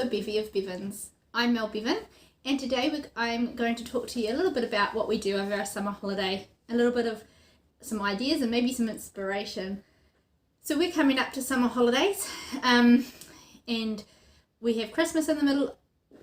Bevy of Bevans. I'm Mel Bevan, and today I'm going to talk to you a little bit about what we do over our summer holiday, a little bit of some ideas and maybe some inspiration. So we're coming up to summer holidays, and we have Christmas in the middle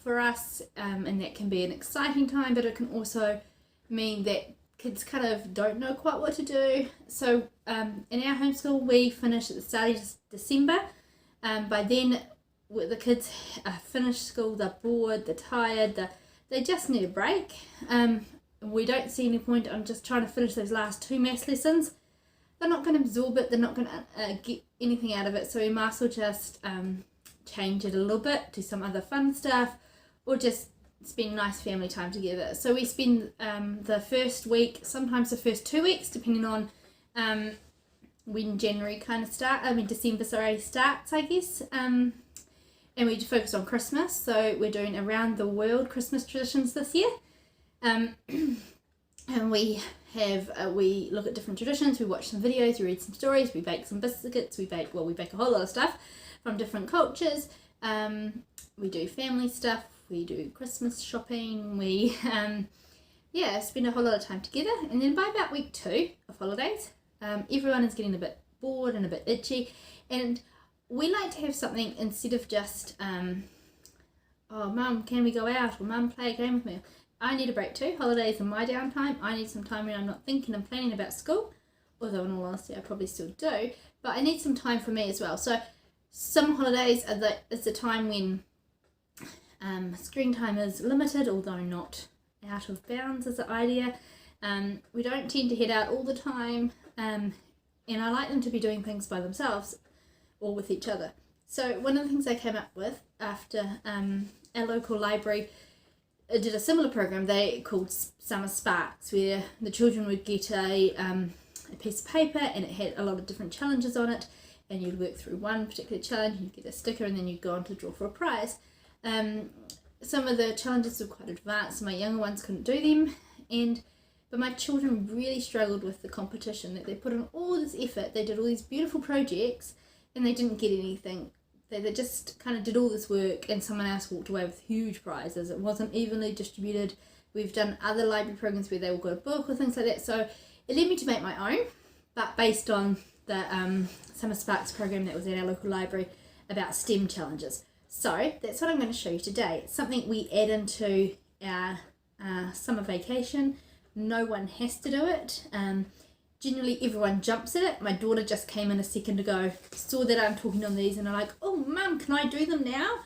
for us, and that can be an exciting time, but it can also mean that kids kind of don't know quite what to do. So in our homeschool, we finish at the start of December. By then, the kids are finished school, they're bored, they're tired, they just need a break. We don't see any point on just trying to finish those last 2 maths lessons. They're not going to absorb it, they're not going to get anything out of it, so we might as well just change it a little bit, do some other fun stuff, or just spend nice family time together. So we spend the first week, sometimes the first 2 weeks, depending on when December starts, I guess. And we focus on Christmas, so we're doing around the world Christmas traditions this year. And we look at different traditions, we watch some videos, we read some stories, we bake some biscuits, we bake a whole lot of stuff from different cultures. We do family stuff, we do Christmas shopping, we spend a whole lot of time together. And then by about week 2 of holidays, everyone is getting a bit bored and a bit itchy, and we like to have something instead of just oh mum, can we go out, or mum, play a game with me. I need a break too. Holidays are my downtime. I need some time when I'm not thinking and planning about school, although in all honesty I probably still do, but I need some time for me as well. So summer holidays is the time when screen time is limited, although not out of bounds as an idea. We don't tend to head out all the time, and I like them to be doing things by themselves or with each other. So one of the things I came up with after our local library did a similar program they called Summer Sparks, where the children would get a piece of paper and it had a lot of different challenges on it, and you'd work through one particular challenge, you'd get a sticker, and then you'd go on to draw for a prize. Some of the challenges were quite advanced, so my younger ones couldn't do them, but my children really struggled with the competition, that they put in all this effort, they did all these beautiful projects, and they didn't get anything. They just kind of did all this work and someone else walked away with huge prizes. It wasn't evenly distributed. We've done other library programs where they all got a book or things like that. So it led me to make my own, but based on the Summer Sparks program that was at our local library about STEM challenges. So that's what I'm going to show you today. It's something we add into our summer vacation. No one has to do it. Generally everyone jumps at it. My daughter just came in a second ago, saw that I'm talking on these, and I'm like, oh mum, can I do them now?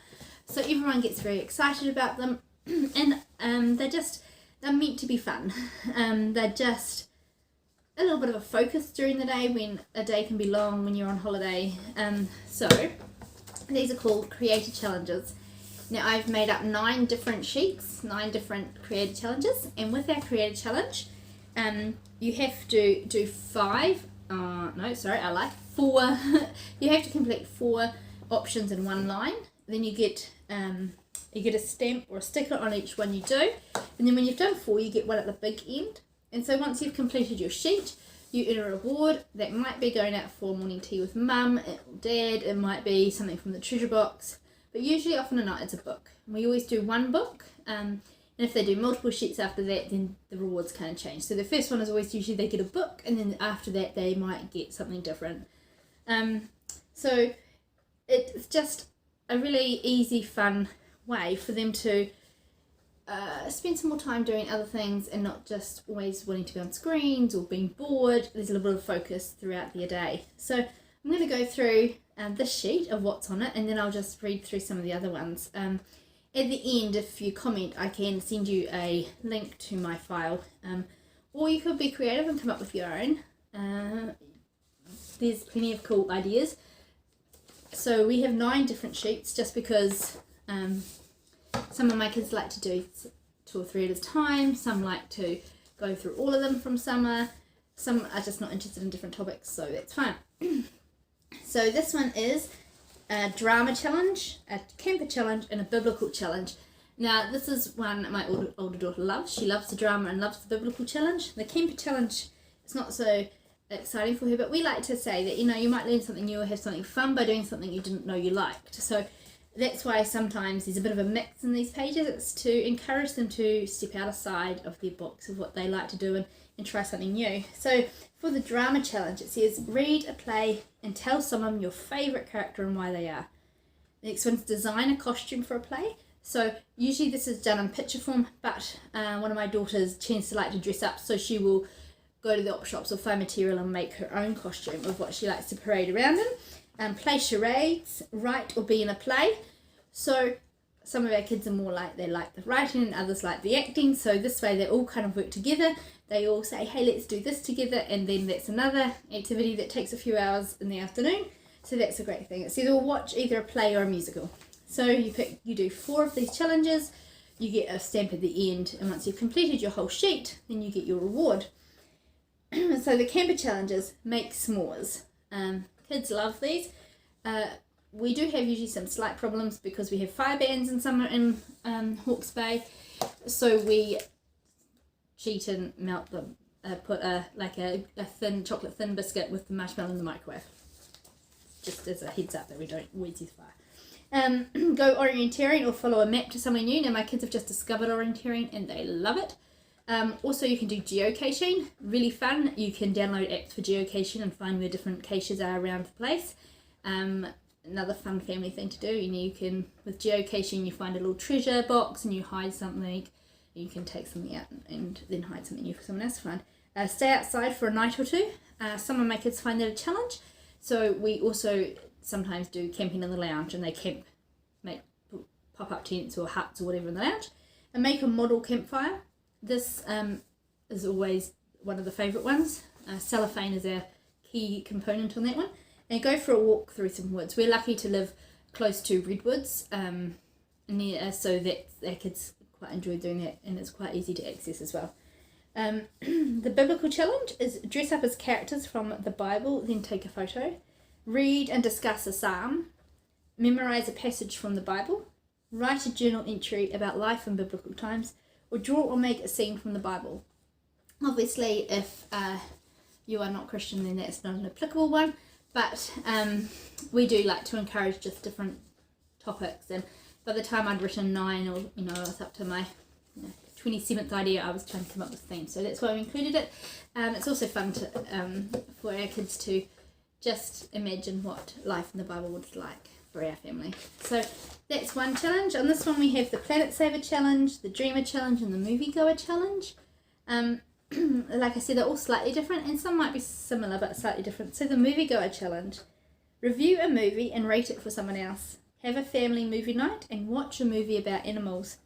So everyone gets very excited about them, and they're meant to be fun. They're just a little bit of a focus during the day, when a day can be long when you're on holiday. So these are called creator challenges. Now I've made up 9 different sheets, 9 different creator challenges, and with our creator challenge, you have to do 4. You have to complete 4 options in 1 line. Then you get a stamp or a sticker on each one you do, and then when you've done 4, you get one at the big end. And so once you've completed your sheet, you earn a reward. That might be going out for morning tea with mum or dad, it might be something from the treasure box, but usually often or not it's a book. We always do 1 book, and if they do multiple sheets after that, then the rewards kind of change. So the first one is always usually they get a book, and then after that they might get something different. So it's just a really easy, fun way for them to spend some more time doing other things and not just always wanting to be on screens or being bored. There's a little bit of focus throughout their day. So I'm going to go through this sheet of what's on it, and then I'll just read through some of the other ones. At the end, if you comment, I can send you a link to my file, or you could be creative and come up with your own. There's plenty of cool ideas. So we have 9 different sheets, just because some of my kids like to do 2 or 3 at a time, some like to go through all of them from summer, some are just not interested in different topics, so that's fine. So this one is a drama challenge, a camper challenge, and a biblical challenge. Now this is one my older daughter loves. She loves the drama and loves the biblical challenge. The camper challenge is not so exciting for her, but we like to say that, you know, you might learn something new or have something fun by doing something you didn't know you liked. So That's why sometimes there's a bit of a mix in these pages. It's to encourage them to step outside of their box of what they like to do and try something new. So for the drama challenge, it says read a play and tell someone your favourite character and why they are. The next one's design a costume for a play. So usually this is done in picture form, but one of my daughters tends to like to dress up, so she will go to the op shops or find material and make her own costume of what she likes to parade around in. Play charades, write or be in a play. So some of our kids are more like, they like the writing and others like the acting, so this way they all kind of work together. They all say, hey, let's do this together, and then that's another activity that takes a few hours in the afternoon. So that's a great thing. It's either watch either a play or a musical. So you do 4 of these challenges, you get a stamp at the end, and once you've completed your whole sheet, then you get your reward. So the camper challenges, make s'mores. Kids love these. We do have usually some slight problems because we have fire bans in summer in Hawke's Bay, so we cheat and melt them. Put a thin chocolate thin biscuit with the marshmallow in the microwave, just as a heads up that we don't always use fire. Go orienteering or follow a map to somewhere new. Now my kids have just discovered orienteering and they love it. Also you can do geocaching, really fun. You can download apps for geocaching and find where different caches are around the place. Another fun family thing to do. You can, with geocaching, you find a little treasure box and you hide something. You can take something out and then hide something new for someone else to find. Stay outside for a night or two. Some of my kids find that a challenge. So we also sometimes do camping in the lounge, and they make pop-up tents or huts or whatever in the lounge. And make a model campfire. This is always one of the favourite ones. Cellophane is our key component on that one. And go for a walk through some woods. We're lucky to live close to redwoods, so that our kids quite enjoy doing that, and it's quite easy to access as well. The biblical challenge is dress up as characters from the Bible, then take a photo. Read and discuss a psalm. Memorise a passage from the Bible. Write a journal entry about life in biblical times. Or draw or make a scene from the Bible. Obviously, if you are not Christian, then that's not an applicable one. But we do like to encourage just different topics, and by the time I'd written 9, or I was up to my 27th idea, I was trying to come up with themes. So that's why we included it. It's also fun to for our kids to just imagine what life in the Bible was like for our family. So that's one challenge. On this one we have the Planet Saver challenge, the Dreamer challenge, and the Moviegoer challenge. Like I said, they're all slightly different, and some might be similar but slightly different. So the Moviegoer challenge: review a movie and rate it for someone else. Have a family movie night and watch a movie about animals.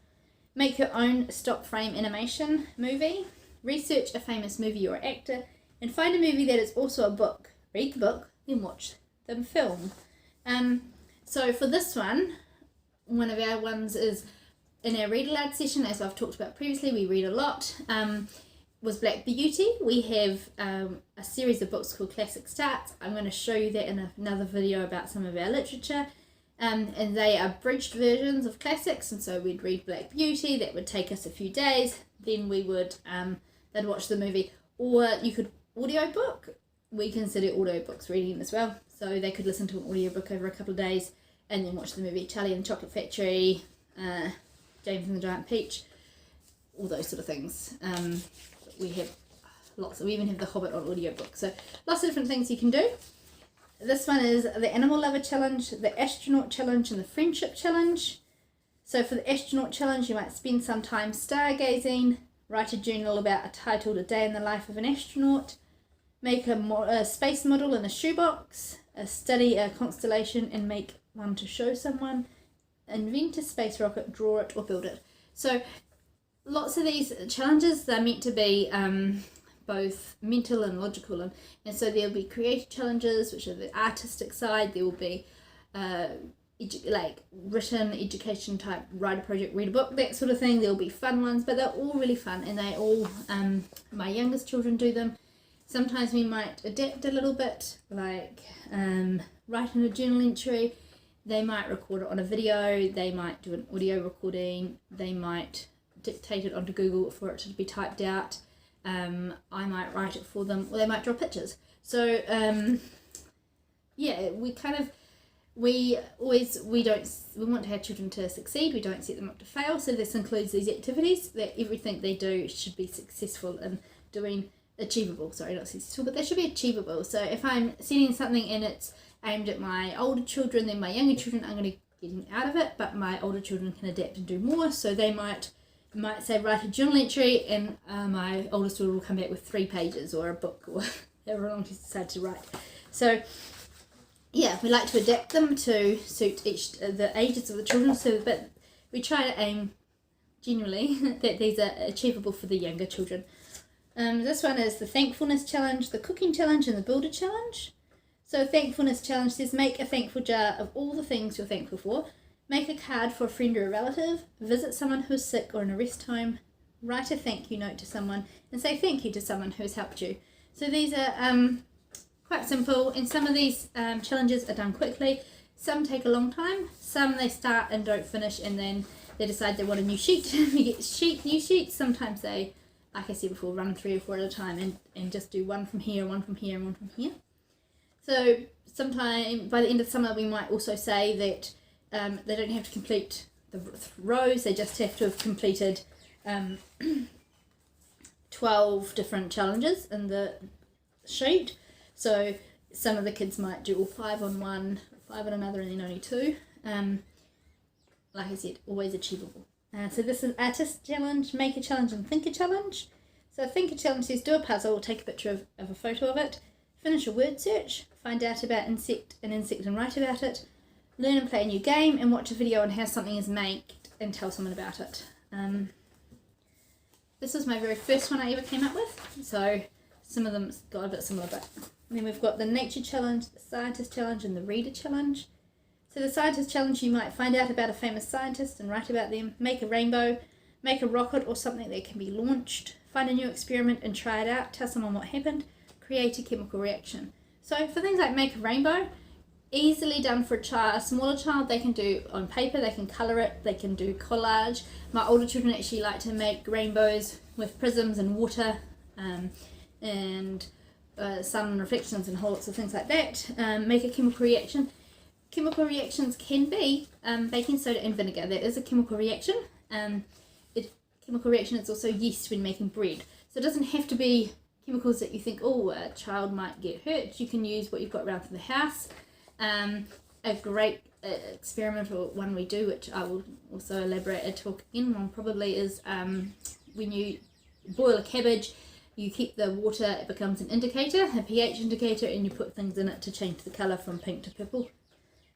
Make your own stop frame animation movie. Research a famous movie or actor, and find a movie that is also a book. Read the book, then watch the film. So for this one of our ones is in our read aloud session, as I've talked about previously. We read a lot. Was Black Beauty. We have a series of books called Classic Starts. I'm going to show you that in another video about some of our literature. And they are abridged versions of classics, and so we'd read Black Beauty. That would take us a few days. Then we would they'd watch the movie, or you could audiobook. We consider audiobooks reading as well, so they could listen to an audiobook over a couple of days and then watch the movie. Charlie and the Chocolate Factory, James and the Giant Peach, all those sort of things. We have lots. We even have The Hobbit on audiobook, so lots of different things you can do. This one is the Animal Lover Challenge, the Astronaut Challenge, and the Friendship Challenge. So for the Astronaut Challenge, you might spend some time stargazing, write a journal about a titled A Day in the Life of an Astronaut, make a space model in a shoebox, study a constellation and make one to show someone, invent a space rocket, draw it, or build it. So lots of these challenges, they're meant to be both mental and logical, and so there'll be creative challenges, which are the artistic side. There will be written education type, write a project, read a book, that sort of thing. There'll be fun ones, but they're all really fun, and they all my youngest children do them. Sometimes we might adapt a little bit, like writing a journal entry. They might record it on a video, they might do an audio recording, they might dictate it onto Google for it to be typed out. I might write it for them, or they might draw pictures. So we kind of we want to have children to succeed. We don't set them up to fail. So this includes these activities that everything they do should be successful in doing, achievable. Sorry, not successful, but they should be achievable. So if I'm setting something and it's aimed at my older children, then my younger children are going to get out of it, but my older children can adapt and do more. So they might say write a journal entry, and my oldest daughter will come back with 3 pages or a book or however long she decides to write. So yeah, we like to adapt them to suit the ages of the children. So, but we try to aim generally that these are achievable for the younger children. This one is the thankfulness challenge, the cooking challenge, and the builder challenge. So thankfulness challenge says make a thankful jar of all the things you're thankful for. Make a card for a friend or a relative. Visit someone who's sick or in a rest home. Write a thank you note to someone and say thank you to someone who's helped you. So these are quite simple, and some of these challenges are done quickly. Some take a long time. Some they start and don't finish, and then they decide they want a new sheet. We get new sheets. Sometimes they, like I said before, run 3 or 4 at a time and just do one from here, one from here, and one from here. So sometime by the end of summer we might also say that they don't have to complete the rows, they just have to have completed 12 different challenges in the sheet. So some of the kids might do all 5 on one, 5 on another, and then only 2. Like I said, always achievable. So this is an artist challenge, make a challenge, and think a challenge. So think a challenge says do a puzzle, take a picture of a photo of it, finish a word search, find out about an insect and write about it, learn and play a new game, and watch a video on how something is made and tell someone about it. This was my very first one I ever came up with, so some of them got a bit similar, but then we've got the nature challenge, the scientist challenge, and the reader challenge. So the scientist challenge, you might find out about a famous scientist and write about them, make a rainbow, make a rocket or something that can be launched, find a new experiment and try it out, tell someone what happened, create a chemical reaction. So for things like make a rainbow, easily done for a smaller child. They can do on paper, they can colour it, they can do collage. My older children actually like to make rainbows with prisms and water and sun reflections and whole lots of things like that. Make a chemical reaction. Chemical reactions can be baking soda and vinegar. That is a chemical reaction. Chemical reaction is also yeast when making bread. So it doesn't have to be chemicals that you think, oh, a child might get hurt. You can use what you've got around for the house. A great experimental one we do, which I will also elaborate and talk in on probably, is when you boil a cabbage, you keep the water, it becomes an indicator, a pH indicator, and you put things in it to change the colour from pink to purple.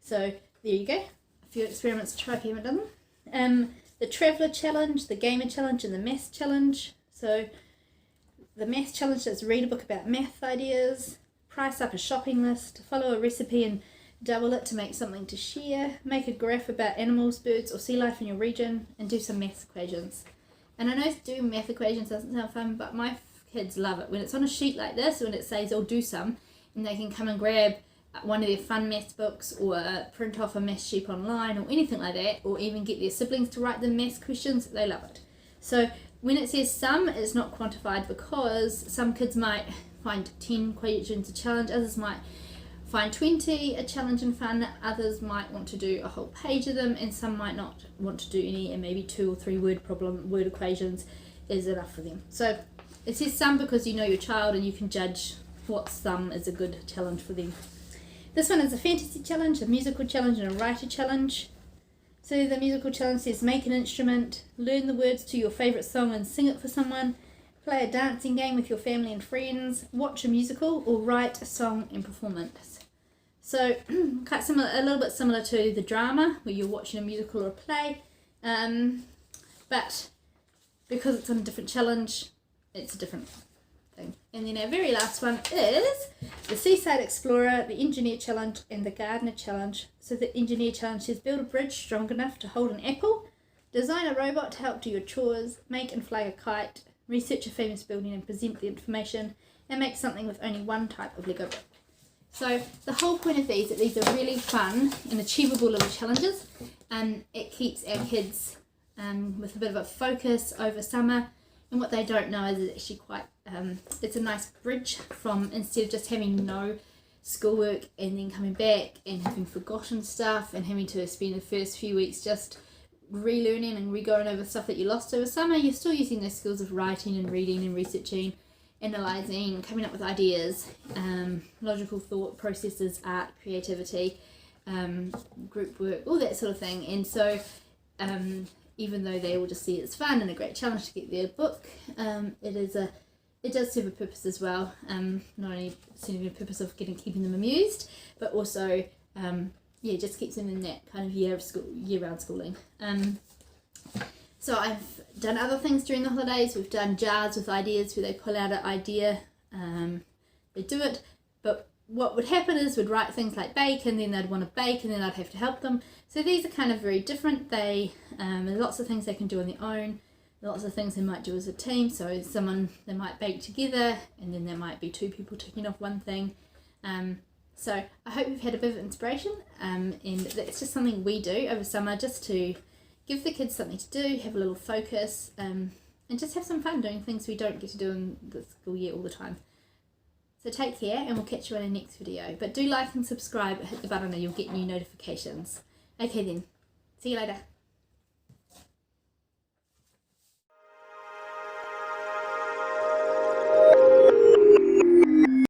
So there you go, a few experiments to try if you haven't done them. The traveller challenge, the gamer challenge, and the math challenge. So the math challenge is read a book about math ideas, price up a shopping list, follow a recipe and double it to make something to share, make a graph about animals, birds or sea life in your region, and do some math equations. And I know doing math equations doesn't sound fun, but my kids love it. When it's on a sheet like this, when it says, oh, do some, and they can come and grab one of their fun maths books or print off a maths sheet online or anything like that, or even get their siblings to write them maths questions, they love it. So when it says some, it's not quantified, because some kids might find 10 equations a challenge, others might find 20 a challenge and fun, others might want to do a whole page of them, and some might not want to do any, and maybe 2 or 3 word equations is enough for them. So it says some because you know your child and you can judge what some is a good challenge for them. This one is a fantasy challenge, a musical challenge, and a writer challenge. So the musical challenge says make an instrument, learn the words to your favourite song and sing it for someone, play a dancing game with your family and friends, watch a musical, or write a song and perform it. So quite similar, a little bit similar to the drama where you're watching a musical or a play, but because it's on a different challenge, it's a different thing. And then our very last one is the Seaside Explorer, the Engineer Challenge, and the Gardener Challenge. So the Engineer Challenge says build a bridge strong enough to hold an apple, design a robot to help do your chores, make and fly a kite, research a famous building and present the information, and make something with only one type of Lego brick. So the whole point of these, that these are really fun and achievable little challenges, and it keeps our kids with a bit of a focus over summer. And what they don't know is it's actually quite, it's a nice bridge from, instead of just having no schoolwork and then coming back and having forgotten stuff and having to spend the first few weeks just relearning and re-going over stuff that you lost over summer, you're still using those skills of writing and reading and researching, analysing, coming up with ideas, logical thought processes, art, creativity, group work, all that sort of thing. And so even though they will just see it's fun and a great challenge to get their book, it does serve a purpose as well, not only serving a purpose of keeping them amused, but also just keeps them in that kind of year-round schooling. So I've done other things during the holidays. We've done jars with ideas where they pull out an idea, they do it, but what would happen is we'd write things like bake, and then they'd want to bake, and then I'd have to help them. So these are kind of very different. There's lots of things they can do on their own, lots of things they might do as a team. So they might bake together, and then there might be two people ticking off one thing. So I hope you've had a bit of inspiration, and it's just something we do over summer just to give the kids something to do, have a little focus, and just have some fun doing things we don't get to do in the school year all the time. So take care, and we'll catch you in the next video. But do like and subscribe, hit the button and you'll get new notifications. Okay then, see you later.